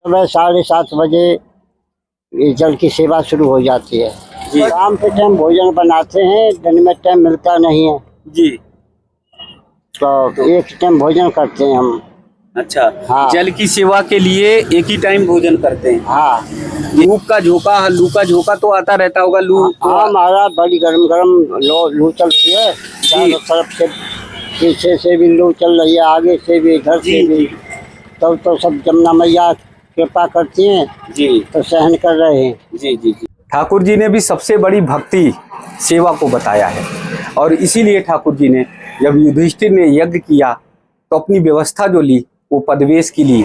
सुबह 7:30 ये जल की सेवा शुरू हो जाती है जी। शाम के टाइम भोजन बनाते हैं, दिन में टाइम मिलता नहीं है जी। तो एक टाइम भोजन करते हैं हम। अच्छा हाँ। जल की सेवा के लिए एक ही टाइम भोजन करते हैं। हाँ। धूप का झोंका, लू का झोंका तो आता रहता होगा। लू हाँ महाराज, बड़ी गरम गरम लू चलती है चारों तरफ से, पीछे से भी लू चल रही है, आगे से भी, इधर से भी। तो सब जमुना मैया कृपा करती हैं जी, तो सहन कर रहे हैं। जी जी जी। ठाकुर जी ने भी सबसे बड़ी भक्ति सेवा को बताया है, और इसीलिए ठाकुर जी ने जब युधिष्ठिर ने यज्ञ किया तो अपनी व्यवस्था जो ली वो पदवेश की ली,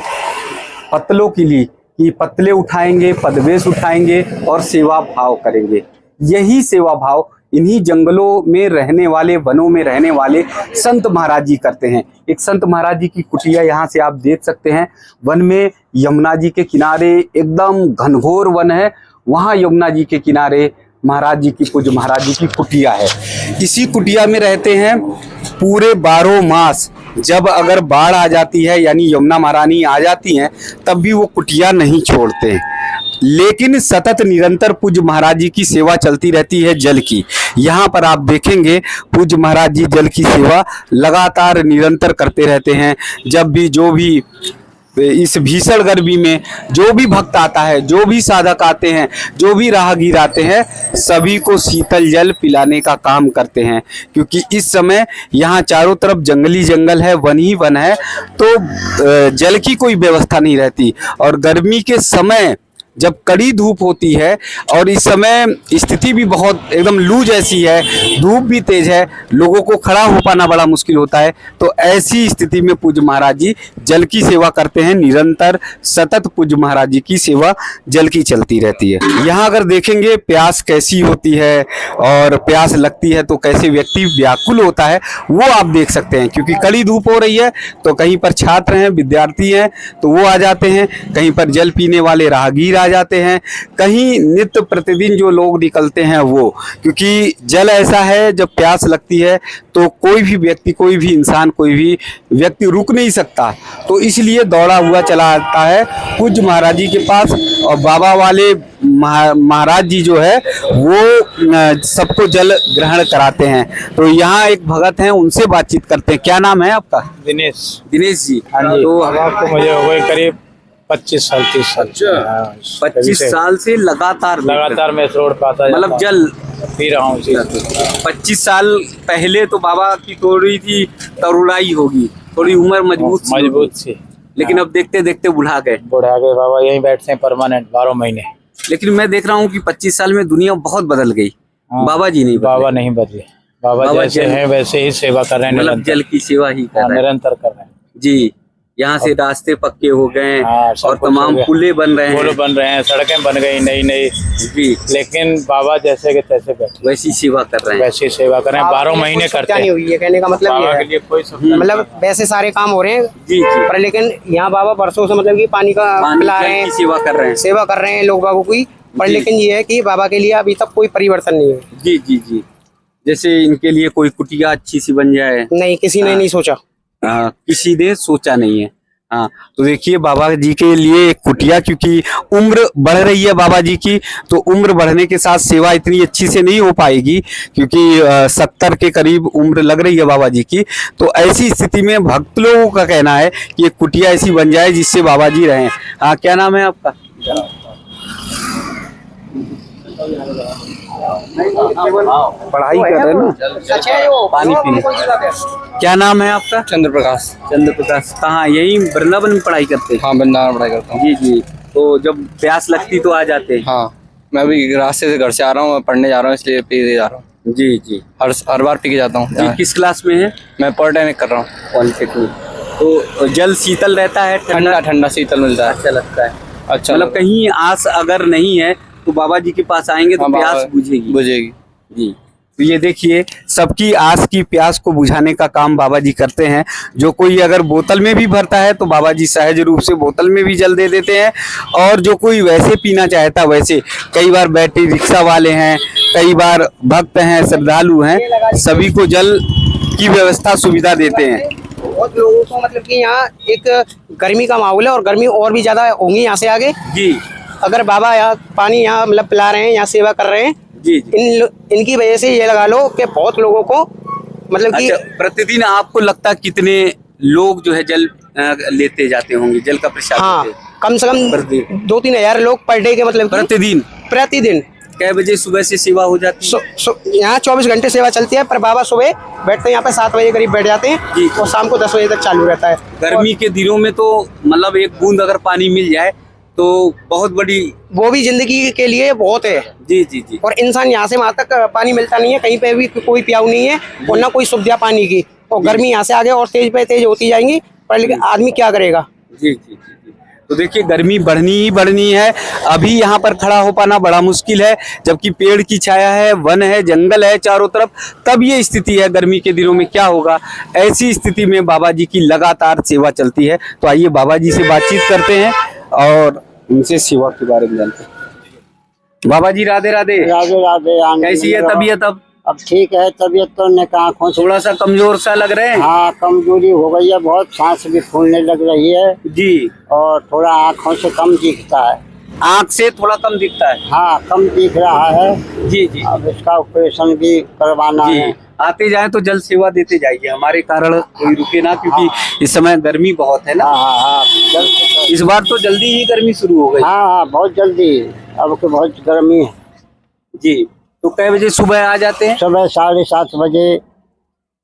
पतलों की ली, कि पतले उठाएंगे, पदवेश उठाएंगे और सेवा भाव करेंगे। यही सेवा भाव इन्हीं जंगलों में रहने वाले, वनों में रहने वाले संत महाराज जी करते हैं। एक संत महाराज जी की कुटिया यहाँ से आप देख सकते हैं। वन में यमुना जी के किनारे एकदम घनघोर वन है, वहाँ यमुना जी के किनारे महाराज जी की, पूज्य महाराज जी की कुटिया है। इसी कुटिया में रहते हैं पूरे 12 मास। जब अगर बाढ़ आ जाती है यानी यमुना महारानी आ जाती हैं, तब भी वो कुटिया नहीं छोड़ते हैं, लेकिन सतत निरंतर पूज्य महाराज जी की सेवा चलती रहती है जल की। यहाँ पर आप देखेंगे पूज्य महाराज जी जल की सेवा लगातार निरंतर करते रहते हैं। जब भी जो भी इस भीषण गर्मी में जो भी भक्त आता है, जो भी साधक आते हैं, जो भी राहगीर आते हैं, सभी को शीतल जल पिलाने का काम करते हैं। क्योंकि इस समय यहाँ चारों तरफ जंगली जंगल है, वन ही वन है, तो जल की कोई व्यवस्था नहीं रहती। और गर्मी के समय जब कड़ी धूप होती है और इस समय स्थिति भी बहुत एकदम लू जैसी है, धूप भी तेज है, लोगों को खड़ा हो पाना बड़ा मुश्किल होता है, तो ऐसी स्थिति में पूज्य महाराज जी जल की सेवा करते हैं। निरंतर सतत पूज्य महाराज जी की सेवा जल की चलती रहती है। यहाँ अगर देखेंगे प्यास कैसी होती है और प्यास लगती है तो कैसे व्यक्ति व्याकुल होता है, वो आप देख सकते हैं। क्योंकि कड़ी धूप हो रही है तो कहीं पर छात्र हैं, विद्यार्थी हैं तो वो आ जाते हैं, कहीं पर जल पीने वाले राहगीर आ जाते हैं, कहीं नित्य प्रतिदिन जो लोग निकलते हैं वो। क्योंकि जल ऐसा है, जब प्यास लगती है तो कोई भी व्यक्ति, कोई भी इंसान, कोई भी व्यक्ति रुक नहीं सकता, तो इसलिए दौड़ा हुआ चला आता है पूज्य महाराज जी के पास। और बाबा वाले महाराज जी जो है वो सबको जल ग्रहण कराते हैं। तो यहाँ एक भगत हैं, उनसे बातचीत करते हैं। क्या नाम है आपका? दिनेश। दिनेश जी। हाँ जी। तो आपको मुझे हो गए करीब 25 साल 30 साल। 25 साल से लगातार मैं इस रोड पे आता मतलब जल पी रहा हूँ। 25 साल पहले तो बाबा की थोड़ी थी तरुणाई होगी, थोड़ी उम्र मजबूत सी, लेकिन अब देखते देखते बुढ़ा गए बाबा। यहीं बैठते हैं परमानेंट 12 महीने। लेकिन मैं देख रहा हूँ कि 25 साल में दुनिया बहुत बदल गई। बाबा जी नहीं बदले। बाबा नहीं बदले। बाबा जैसे हैं वैसे ही सेवा कर रहे हैं, मतलब जल की सेवा ही कर रहे हैं, निरंतर कर रहे हैं जी। यहाँ से रास्ते पक्के हो गए और तमाम पुले बन रहे हैं, सड़कें बन गई नई नई जी। लेकिन बाबा जैसे के तैसे बैठे वैसी सेवा कर रहे हैं, वैसी सेवा कर रहे हैं। 12 महीने करते हैं। नहीं हुई है कहने का मतलब ये है। कोई मतलब वैसे सारे काम हो रहे हैं जी जी, पर लेकिन यहाँ बाबा बरसों से मतलब कि पानी का पिला रहे हैं, सेवा कर रहे हैं लोग बाबू की। पर लेकिन ये है कि बाबा के लिए अभी तक कोई परिवर्तन नहीं है। जी जी जी। जैसे इनके लिए कोई कुटिया अच्छी सी बन जाए, नहीं, किसी ने नहीं सोचा, किसी ने सोचा नहीं है। हाँ, तो देखिए बाबा जी के लिए एक कुटिया, क्योंकि उम्र बढ़ रही है बाबा जी की, तो उम्र बढ़ने के साथ सेवा इतनी अच्छी से नहीं हो पाएगी, क्योंकि 70 के करीब उम्र लग रही है बाबा जी की। तो ऐसी स्थिति में भक्त लोगों का कहना है कि एक कुटिया ऐसी बन जाए जिससे बाबा जी रहें। हाँ, क्या नाम है आपका? पढ़ाई कर रहे हैं ना, पानी पीने। क्या नाम है आपका? चंद्र प्रकाश। चंद्र प्रकाश। कहाँ? यही वृंदावन में पढ़ाई करते हैं? हाँ, वृंदावन पढ़ाई करता हूँ। जी जी। तो जब प्यास लगती तो आ जाते हैं? हाँ, मैं अभी रास्ते से घर से आ रहा हूँ, पढ़ने जा रहा हूँ, इसलिए पी के जा रहा हूँ। जी जी। हर बार पी के जाता हूँ। किस क्लास में है? मैं पॉलिटेक्निक कर रहा हूँ। पॉलिटेक्निक। तो जल शीतल रहता है? ठंडा शीतल मिलता है। अच्छा लगता है। अच्छा, मतलब कहीं आस अगर नहीं है तो बाबा जी के पास आएंगे तो प्यास बुझेगी जी। तो ये देखिए, सबकी आस की प्यास को बुझाने का काम बाबा जी करते हैं। जो कोई अगर बोतल में भी भरता है तो बाबा जी सहज रूप से बोतल में भी जल दे देते हैं, और जो कोई वैसे पीना चाहता वैसे। कई बार बैटरी रिक्शा वाले हैं, कई बार भक्त हैं, श्रद्धालु हैं, सभी को जल की व्यवस्था सुविधा देते हैं। बहुत लोगों को मतलब कि यहाँ एक गर्मी का माहौल है और गर्मी और भी ज्यादा होंगी यहाँ से आगे। जी अगर बाबा यहाँ पानी यहाँ मतलब पिला रहे हैं, यहाँ सेवा कर रहे हैं, जी जी। इनकी वजह से ये लगा लो कि बहुत लोगों को मतलब कि अच्छा, प्रतिदिन आपको लगता है कितने लोग जो है जल लेते जाते होंगे, जल का प्रसाद हाँ लेते? कम से कम प्रतिदिन 2-3 हज़ार लोग पर डे के मतलब कि प्रतिदिन प्रतिदिन। कै बजे सुबह से सेवा हो जाती है? यहाँ 24 घंटे सेवा चलती है, पर बाबा सुबह बैठते हैं यहाँ पे 7 बजे करीब बैठ जाते जी। हैं और शाम को 10 बजे तक चालू रहता है। गर्मी के दिनों में तो मतलब एक बूंद अगर पानी मिल जाए तो बहुत बड़ी, वो भी जिंदगी के लिए बहुत है। जी जी जी। और इंसान यहाँ से वहाँ तक पानी मिलता नहीं है, कहीं पे भी कोई प्याऊ नहीं है और ना कोई सुविधा पानी की। और गर्मी यहाँ से आगे और तेज पे तेज होती जाएंगी, पर लेकिन आदमी क्या करेगा। जी जी जी जी। तो देखिए गर्मी बढ़नी ही बढ़नी है। अभी यहाँ पर खड़ा हो पाना बड़ा मुश्किल है, जबकि पेड़ की छाया है, वन है, जंगल है चारों तरफ। तब ये स्थिति है, गर्मी के दिनों में क्या होगा। ऐसी स्थिति में बाबा जी की लगातार सेवा चलती है। तो आइए बाबा जी से बातचीत करते हैं और उनसे सेवा के बारे में जानते हैं। बाबा जी राधे राधे। राधे राधे। कैसी है तबीयत अब ठीक है तबीयत तो, ने आँखों से थोड़ा सा कमजोर सा लग रहे हैं? हाँ कमजोरी हो गई है बहुत, सांस भी फूलने लग रही है जी। और थोड़ा आँखों से कम दिखता है। आँख से थोड़ा कम दिखता है? हाँ कम दिख रहा है जी जी। अब इसका ऑपरेशन भी करवाना जी है। आते जाए तो जल सेवा देते जाइए, हमारे कारण कोई रुके ना, क्योंकि इस समय गर्मी बहुत है ना। हाँ हाँ हाँ जल्दी। इस बार तो जल्दी ही गर्मी शुरू हो गई। हाँ हाँ बहुत जल्दी, अब के बहुत गर्मी है। जी। तो कै बजे सुबह आ जाते हैं? सुबह 7:30 बजे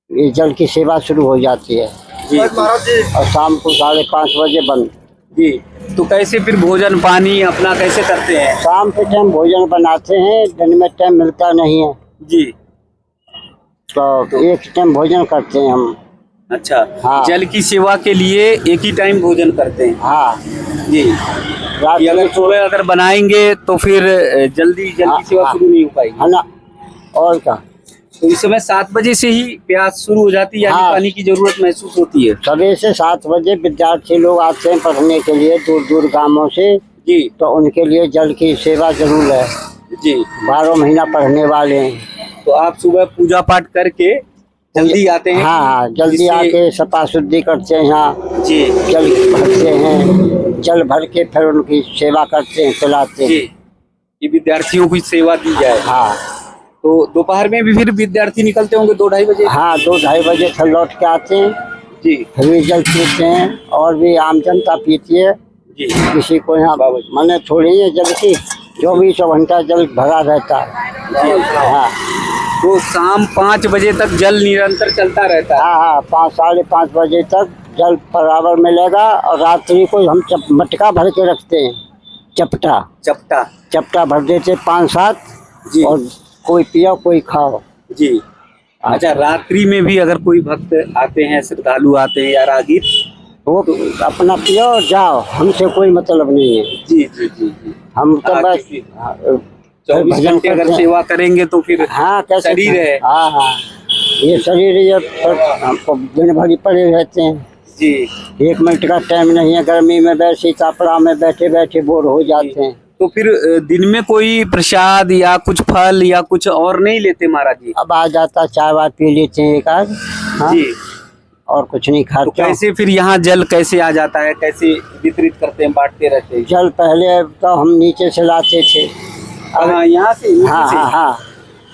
ये जल की सेवा शुरू हो जाती है जी। और शाम को 5:30 बजे बंद। जी। तो कैसे फिर भोजन पानी अपना कैसे करते हैं? शाम के टाइम भोजन बनाते हैं, दिन में टाइम मिलता नहीं है जी। तो एक टाइम भोजन करते हैं हम। अच्छा। हाँ। जल की सेवा के लिए एक ही टाइम भोजन करते हैं? हाँ जी। रात कि अगर में सुबह अगर बनाएंगे तो फिर जल्दी जल हाँ, की सेवा हाँ। शुरू नहीं हो पाएगी, है ना। और क्या, तो इस समय 7 बजे से ही प्यास शुरू हो जाती है, यानी हाँ। पानी की जरूरत महसूस होती है? सुबह से 7 बजे विद्यार्थी लोग आते हैं पढ़ने के लिए दूर दूर गांवों से, जी तो उनके लिए जल की सेवा जरूर है। जी। 12 महीना पढ़ने वाले हैं। तो आप सुबह पूजा पाठ करके जल्दी आते हैं? हाँ हाँ जल्दी जिससे- आके सफा शुद्धि करते हैं, यहाँ जी जल भरते हैं, जल भर के फिर उनकी सेवा करते हैं, पिलाते जी। हैं। कि विद्यार्थियों की सेवा दी जाए। हाँ तो दोपहर में भी फिर विद्यार्थी निकलते होंगे 2-2:30 बजे? हाँ 2-2:30 बजे फिर लौट के आते हैं, जी फिर भी जल पीते हैं। और भी आम जनता पीती है, जी। किसी को यहाँ मैंने थोड़ी है जल की, 24 घंटा जल भरा रहता है। हाँ तो शाम 5 बजे तक जल निरंतर चलता रहता है? हाँ हाँ 5-5:30 बजे तक जल बराबर मिलेगा। और रात्रि को हम मटका भर के रखते हैं, चपटा। चपटा भर देते 5-7 जी। और कोई पियो कोई खाओ। जी। अच्छा, रात्रि में भी अगर कोई भक्त आते हैं, श्रद्धालु आते हैं या राहगीर, वो अपना पियो और जाओ, हमसे कोई मतलब नहीं है। जी जी जी जी। हम तो हाँ, बस क्योंकि 24 भजन घंटे अगर करते हैं। सेवा करेंगे तो फिर हाँ कैसे शरीर है। हाँ हाँ ये शरीर ये हमको दिन भर ही पड़े रहते हैं। जी। 1 मिनट का टाइम नहीं है, गर्मी में वैसे ही तापड़ा में बैठे बैठे बोर हो जाते हैं। तो फिर दिन में कोई प्रसाद या कुछ फल या कुछ और नहीं लेते महाराज जी? अब आ जाता चाय वाय पी लेते हैं एक आध। हाँ जी। और कुछ नहीं तो खाते। कैसे फिर यहाँ जल कैसे आ जाता है, कैसे वितरित करते हैं, बांटते रहते हैं? जल पहले तो हम नीचे से लाते थे। हाँ, यहाँ से नीचे हाँ से। हाँ हाँ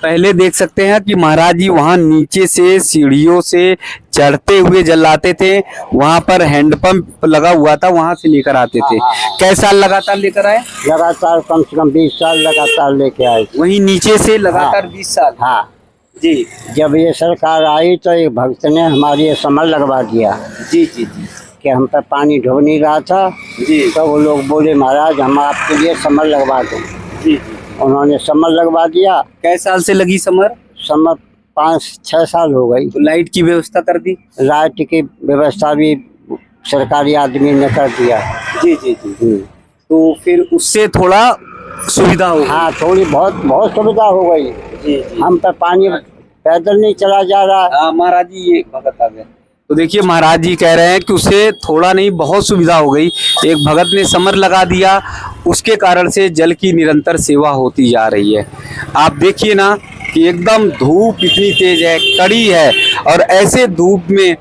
पहले देख सकते हैं कि महाराज जी वहाँ नीचे से सीढ़ियों से चढ़ते हुए जल लाते थे। वहाँ पर हैंडपंप लगा हुआ था, वहाँ से लेकर आते थे। कै साल लगातार लेकर आए? लगातार कम से कम 20 साल लगातार लेके आए थे। वहीं नीचे से लगातार 20 साल? हाँ जी जब ये सरकार आई तो एक भक्त ने हमारी समर लगवा दिया जी जी जी कि हम पर पानी ढो नहीं रहा था। जी तो वो लोग बोले महाराज हम आपके लिए समर लगवा दें। जी। उन्होंने समर लगवा दिया। कै साल से लगी समर? समर 5-6 साल हो गई। तो लाइट की व्यवस्था कर दी? लाइट की व्यवस्था भी सरकारी आदमी ने कर दिया। जी जी जी। तो फिर उससे थोड़ा सुविधा हो गई? हाँ थोड़ी बहुत सुविधा हो गई। जी जी। हम पर पानी पैदल नहीं चला जा रहा। हाँ महाराज जी, ये भगत आ गए। तो देखिए महाराज जी कह रहे हैं कि उससे थोड़ा नहीं बहुत सुविधा हो गई। एक भगत ने समर लगा दिया, उसके कारण से जल की निरंतर सेवा होती जा रही है। आप देखिए ना कि एकदम धूप इतनी तेज है, कड़ी है, और ऐसे धूप में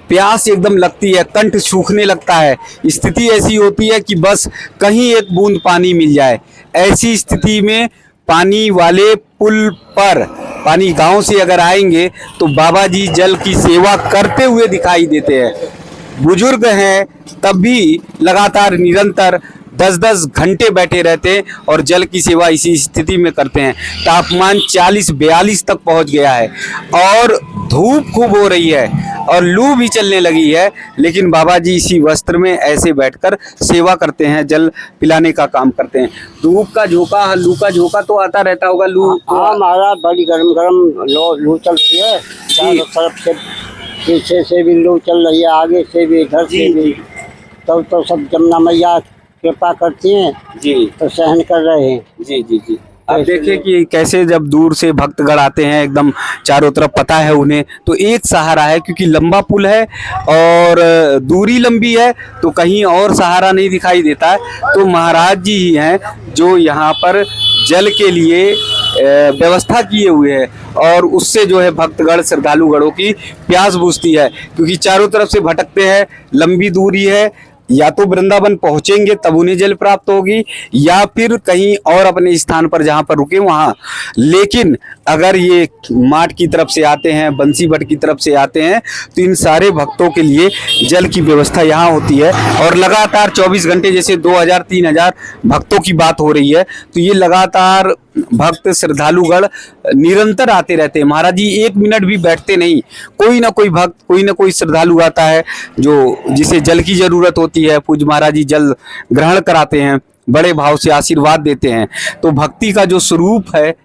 प्यास एकदम लगती है, कंठ सूखने लगता है। स्थिति ऐसी होती है कि बस कहीं एक बूंद पानी मिल जाए। ऐसी स्थिति में पानी वाले पुल पर पानी गांव से अगर आएंगे तो बाबा जी जल की सेवा करते हुए दिखाई देते हैं। बुजुर्ग हैं तब भी लगातार निरंतर 10-10 घंटे बैठे रहते हैं और जल की सेवा इसी स्थिति में करते हैं। तापमान 40-42 तक पहुंच गया है और धूप खूब हो रही है और लू भी चलने लगी है, लेकिन बाबा जी इसी वस्त्र में ऐसे बैठकर सेवा करते हैं, जल पिलाने का काम करते हैं। धूप का झोंका, लू का झोंका तो आता रहता होगा। लू हाँ महाराज, बड़ी गरम लू चलती है चारों तरफ से, पीछे से भी लू चल रही है, आगे से भी, इधर से भी। तब तो सब जमुना मैया कृपा करती हैं जी, तो सहन कर रहे हैं। जी जी जी। अब देखिए कि कैसे जब दूर से भक्तगण आते हैं, एकदम चारों तरफ पता है उन्हें, तो एक सहारा है क्योंकि लंबा पुल है और दूरी लंबी है तो कहीं और सहारा नहीं दिखाई देता है। तो महाराज जी ही हैं जो यहाँ पर जल के लिए व्यवस्था किए हुए हैं और उससे जो है भक्तगण श्रद्धालुगणों की प्यास बुझती है, क्योंकि चारों तरफ से भटकते हैं, लंबी दूरी है, या तो वृंदावन पहुंचेंगे तब उन्हें जल प्राप्त होगी या फिर कहीं और अपने स्थान पर जहां पर रुके वहां। लेकिन अगर ये माठ की तरफ से आते हैं, बंसीभट की तरफ से आते हैं तो इन सारे भक्तों के लिए जल की व्यवस्था यहाँ होती है और लगातार 24 घंटे, जैसे 2000-3000 भक्तों की बात हो रही है, तो ये लगातार भक्त श्रद्धालुगण निरंतर आते रहते हैं। महाराज जी एक मिनट भी बैठते नहीं। कोई ना कोई भक्त, कोई ना कोई श्रद्धालु आता है जो जिसे जल की जरूरत होती है, पूज्य महाराज जी जल ग्रहण कराते हैं, बड़े भाव से आशीर्वाद देते हैं। तो भक्ति का जो स्वरूप है,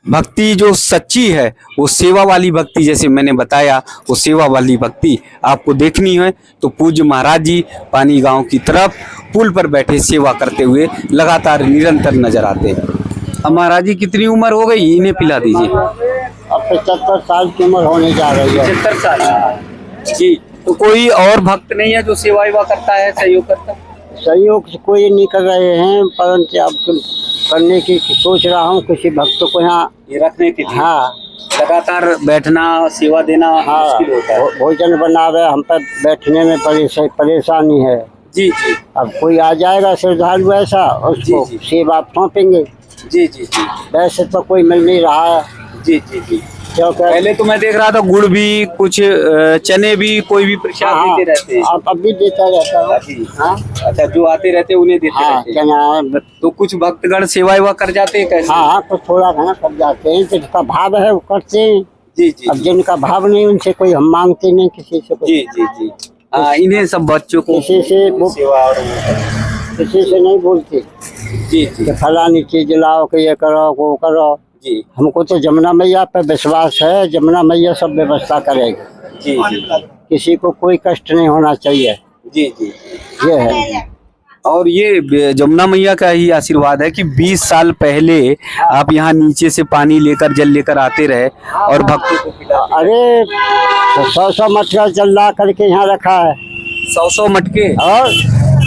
भक्ति जो सच्ची है, वो सेवा वाली भक्ति, जैसे मैंने बताया, वो सेवा वाली भक्ति आपको देखनी है तो पूज्य महाराज जी पानी गांव की तरफ पुल पर बैठे सेवा करते हुए लगातार निरंतर नजर आते हैं। अब महाराज जी कितनी उम्र हो गई, इन्हें पिला दीजिए। अब 75 साल की उम्र होने जा रही है। 75 साल जी। तो कोई और भक्त नहीं है जो सेवा वेवा करता है, सहयोग करता है? सहयोग से कोई नहीं कर रहे हैं, परंतु अब करने की सोच रहा हूँ किसी भक्त को यहाँ ये रखने के लिए। हाँ लगातार बैठना, सेवा देना हाँ मुश्किल होता है। भोजन बनावे, हम पर बैठने में परेशानी है। जी जी। अब कोई आ जाएगा श्रद्धालु ऐसा, उसको जी, जी। सेवा सौंपेंगे। जी जी जी वैसे तो कोई मिल नहीं रहा है। जी जी जी। क्योंकि पहले तो मैं देख रहा था गुड़ भी, कुछ चने भी, कोई भी प्रसाद हाँ, देते रहते हैं। अब भी देता रहता है। जी। हाँ अच्छा, जो आते रहते हैं उन्हें देते हाँ रहते हैं। चना, तो कुछ भक्तगण सेवा वेवा कर जाते हैं कैसे? हाँ कुछ थोड़ा घना कर जाते हैं, जिनका भाव है वो करते हैं। जी जी अब जिनका भाव नहीं उनसे कोई हम मांगते नहीं किसी से कुछ। जी जी जी। इन्हें सब बच्चों को किसी से वो सेवा और किसी से नहीं बोलते जी जी कि फलानी चीज लाओ, कि ये करो, वो करो। जी हमको तो जमुना मैया पर विश्वास है, जमुना मैया सब व्यवस्था करेगी। जी जी किसी को कोई कष्ट नहीं होना चाहिए, जी जी। ये है। और ये जमुना मैया का ही आशीर्वाद है कि 20 साल पहले आप यहाँ नीचे से पानी लेकर, जल लेकर आते रहे और भक्तों को पिलाते। अरे 100 मटका जल ला करके यहाँ रखा है 100 मटके और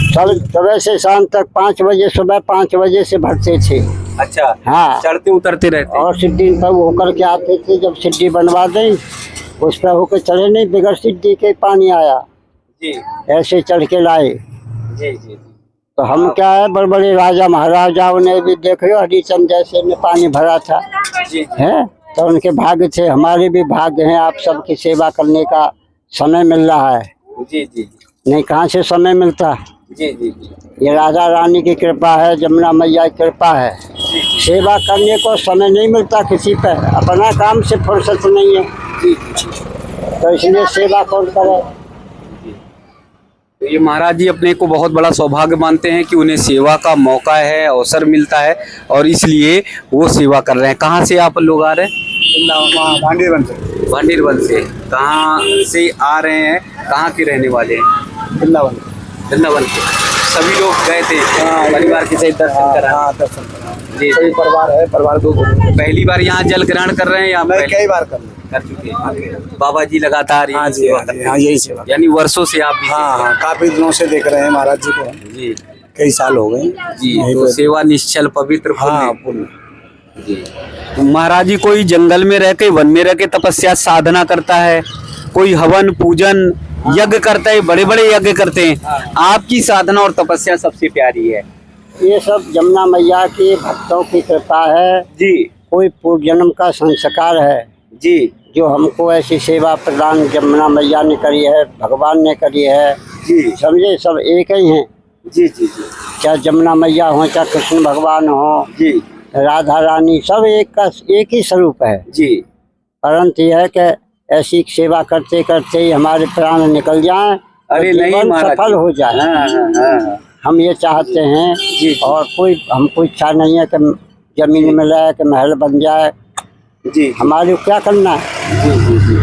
सुबह से शाम तक 5 बजे, सुबह 5 बजे से भरते थे। अच्छा हाँ चढ़ते उतरते रहते। और सिद्धि पर होकर के आते थे, जब सिद्धि बनवा दें उस पर होकर चढ़े नहीं, बिगड़ सिद्धि के पानी आया, जी ऐसे चढ़ के लाए। जी जी। तो हम क्या है, बड़े बड़े राजा महाराजाओं ने भी देख लो, हरिचंद जैसे ने पानी भरा था जी है, तो उनके भाग्य थे, हमारे भी भाग्य हैं। आप सबकी सेवा करने का समय मिल रहा है, जी जी नहीं कहाँ से समय मिलता। जी जी जी। ये राधा रानी की कृपा है, जमुना मैया की कृपा है। सेवा करने को समय नहीं मिलता किसी पे, अपना काम से फुर्सत नहीं है, जी तो इसलिए सेवा कौन करे। तो ये महाराज जी अपने को बहुत बड़ा सौभाग्य मानते हैं कि उन्हें सेवा का मौका है, अवसर मिलता है और इसलिए वो सेवा कर रहे हैं। कहाँ से आप लोग आ रहे हैं? भांडीरवन से। भांडीरवन से। कहाँ से आ रहे हैं, कहाँ के रहने वाले हैं? वृंदावन के। सभी लोग गए थे परिवार के सहित दर्शन करा? हाँ दर्शन करा। जी कोई परिवार है, परिवार को पहली बार यहाँ जल ग्रहण कर रहे हैं या मैं कई बार कर चुके हैं? बाबा जी लगातार हाँ यही जी, सेवा हाँ कर जी, रहे हैं। हाँ यही सेवा। यानी वर्षों से आप भी हाँ हाँ काफी दिनों से देख रहे हैं महाराज जी को, जी कई साल हो गए जी। यहीं तो पे। सेवा निश्चल पवित्र हाँ पुण्य। पुण्य। जी। तो महाराज जी कोई जंगल में रह के, वन में रह के तपस्या साधना करता है, कोई हवन पूजन यज्ञ करते हैं, बड़े बड़े यज्ञ करते हैं। आपकी साधना और तपस्या सबसे प्यारी है। ये सब जमुना मैया की भक्तों की कृपा है जी कोई पूर्व जन्म का संस्कार है जी जो हमको ऐसी सेवा प्रदान जमुना मैया ने करी है, भगवान ने करी है। जी समझे, सब एक ही हैं। जी जी जी चाहे जमुना मैया हो, चाहे कृष्ण भगवान हो, जी राधा रानी, सब एक ही स्वरूप है। जी। परंतु यह है कि ऐसी सेवा करते करते ही हमारे प्राण निकल जाएं, अरे तो नहीं जीवन महाराज, सफल हो जाए। हाँ। हम ये चाहते हैं जी। और हमको इच्छा नहीं है कि जमीन मिले, कि महल बन जाए। जी हमारे को क्या करना है? जी जी जी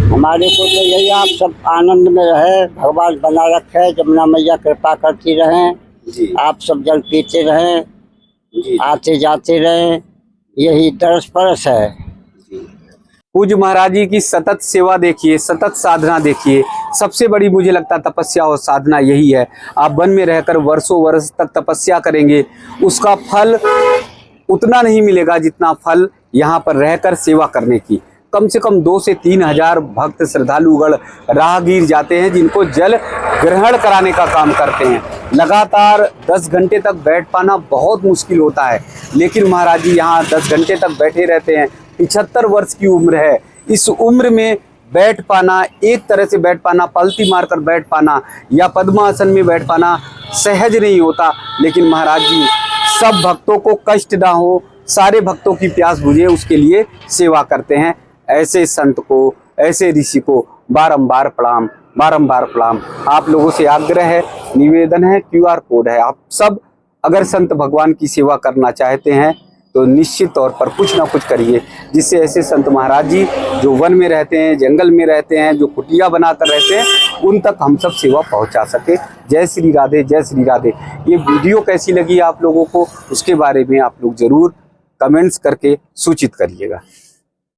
हमारे को तो यही, आप सब आनंद में रहे, भगवान बना रखे, जमुना मैया कृपा करती रहें, जी आप सब जल पीते रहें, जी। आते जाते रहें, यही दरस परस है। पूज्य महाराज जी की सतत सेवा देखिए, सतत साधना देखिए। सबसे बड़ी मुझे लगता है तपस्या और साधना यही है। आप वन में रहकर वर्षों वर्ष तक तपस्या करेंगे, उसका फल उतना नहीं मिलेगा जितना फल यहाँ पर रहकर सेवा करने की। कम से कम 2 से 3 हजार भक्त श्रद्धालुगण राहगीर जाते हैं जिनको जल ग्रहण कराने का काम करते हैं। लगातार 10 घंटे तक बैठ पाना बहुत मुश्किल होता है, लेकिन महाराज जी यहाँ 10 घंटे तक बैठे रहते हैं। 75 वर्ष की उम्र है। इस उम्र में बैठ पाना, एक तरह से बैठ पाना, पलती मारकर बैठ पाना या पद्मासन में बैठ पाना सहज नहीं होता। लेकिन महाराज जी सब भक्तों को कष्ट ना हो, सारे भक्तों की प्यास बुझे, उसके लिए सेवा करते हैं। ऐसे संत को, ऐसे ऋषि को बारंबार प्रणाम, बारंबार प्रणाम। आप लोगों से आग्रह है, निवेदन है, QR कोड है। आप सब अगर संत भगवान की सेवा करना चाहते हैं तो निश्चित तौर पर कुछ ना कुछ करिए, जिससे ऐसे संत महाराज जी जो वन में रहते हैं, जंगल में रहते हैं, जो कुटिया बनाकर रहते हैं, उन तक हम सब सेवा पहुंचा सके। जय श्री राधे, जय श्री राधे। ये वीडियो कैसी लगी आप लोगों को, उसके बारे में आप लोग जरूर कमेंट्स करके सूचित करिएगा।